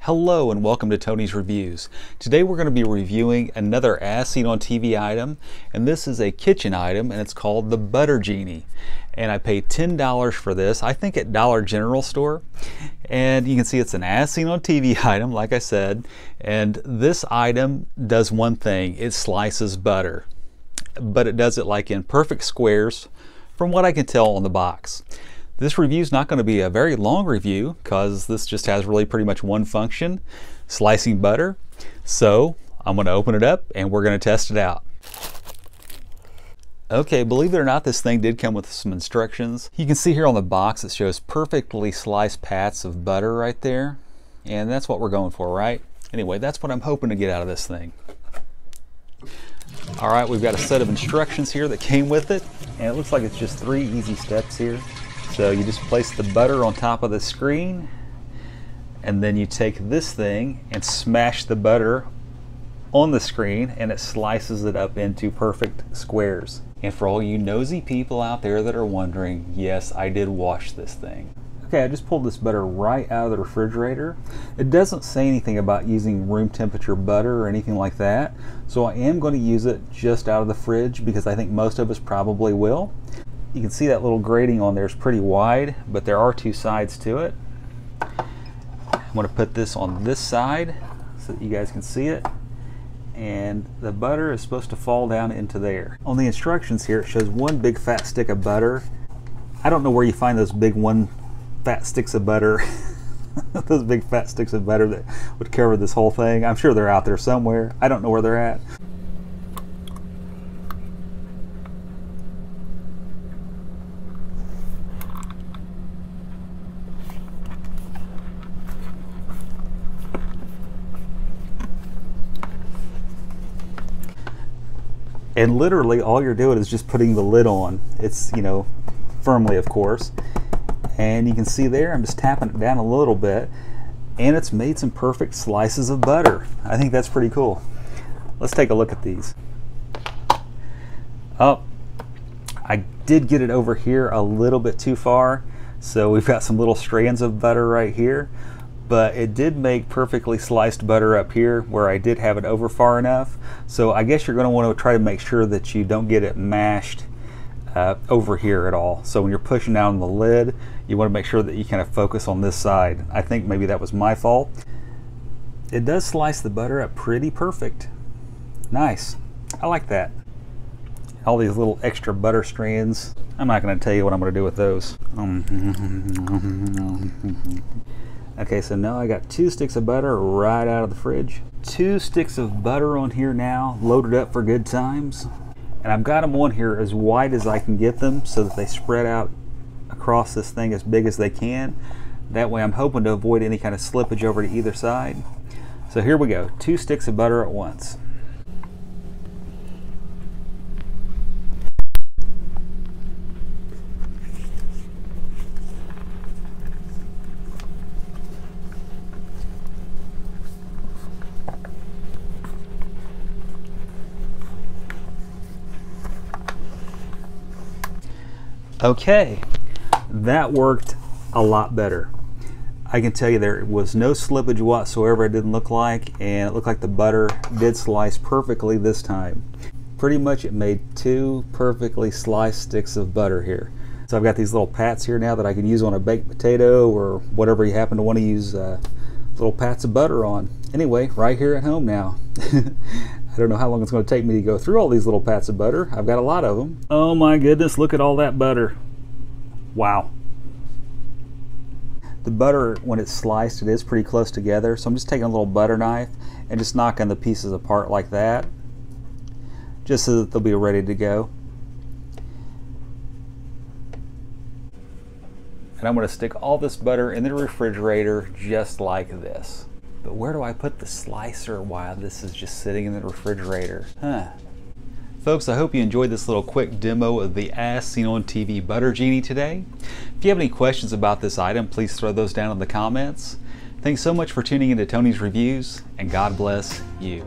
Hello and welcome to Tony's Reviews. Today we're going to be reviewing another As Seen on TV item, and this is a kitchen item and it's called the Butter Genie. And I paid $10 for this, I think at Dollar General store. And you can see it's an As Seen on TV item, like I said. And this item does one thing, it slices butter. But it does it like in perfect squares, from what I can tell on the box. This review is not going to be a very long review because this just has really pretty much one function, slicing butter. So I'm going to open it up and we're going to test it out. Okay, believe it or not, this thing did come with some instructions. You can see here on the box it shows perfectly sliced pats of butter right there. And that's what we're going for, right? Anyway, that's what I'm hoping to get out of this thing. All right, we've got a set of instructions here that came with it. And it looks like it's just 3 easy steps here. So you just place the butter on top of the screen, and then you take this thing and smash the butter on the screen, and it slices it up into perfect squares. And for all you nosy people out there that are wondering, yes, I did wash this thing. Okay, I just pulled this butter right out of the refrigerator. It doesn't say anything about using room temperature butter or anything like that, so I am going to use it just out of the fridge because I think most of us probably will. You can see that little grating on there is pretty wide, but there are 2 sides to it. I'm going to put this on this side so that you guys can see it. And the butter is supposed to fall down into there. On the instructions here, it shows 1 big fat stick of butter. I don't know where you find those big fat sticks of butter. Those big fat sticks of butter that would cover this whole thing. I'm sure they're out there somewhere. I don't know where they're at. And literally all you're doing is just putting the lid on. It's, firmly of course. And you can see there, I'm just tapping it down a little bit, and it's made some perfect slices of butter. I think that's pretty cool. Let's take a look at these. Oh, I did get it over here a little bit too far. So we've got some little strands of butter right here. But it did make perfectly sliced butter up here where I did have it over far enough. So I guess you're going to want to try to make sure that you don't get it mashed over here at all. So when you're pushing down the lid, you want to make sure that you kind of focus on this side. I think maybe that was my fault. It does slice the butter up pretty perfect. Nice. I like that. All these little extra butter strands. I'm not going to tell you what I'm going to do with those. Okay, so now I got 2 sticks of butter right out of the fridge. 2 sticks of butter on here now, loaded up for good times. And I've got them on here as wide as I can get them so that they spread out across this thing as big as they can. That way I'm hoping to avoid any kind of slippage over to either side. So here we go, 2 sticks of butter at once. Okay, that worked a lot better. I can tell you there was no slippage whatsoever, it didn't look like, and it looked like the butter did slice perfectly this time. Pretty much it made 2 perfectly sliced sticks of butter here. So I've got these little pats here now that I can use on a baked potato or whatever you happen to want to use little pats of butter on. Anyway, right here at home now. I don't know how long it's going to take me to go through all these little pats of butter. I've got a lot of them. Oh my goodness, look at all that butter. Wow. The butter, when it's sliced, it is pretty close together. So I'm just taking a little butter knife and just knocking the pieces apart like that, just so that they'll be ready to go. And I'm going to stick all this butter in the refrigerator just like this. But where do I put the slicer while this is just sitting in the refrigerator? Folks, I hope you enjoyed this little quick demo of the As Seen on TV Butter Genie today. If you have any questions about this item, please throw those down in the comments. Thanks so much for tuning into Tony's Reviews, and God bless you.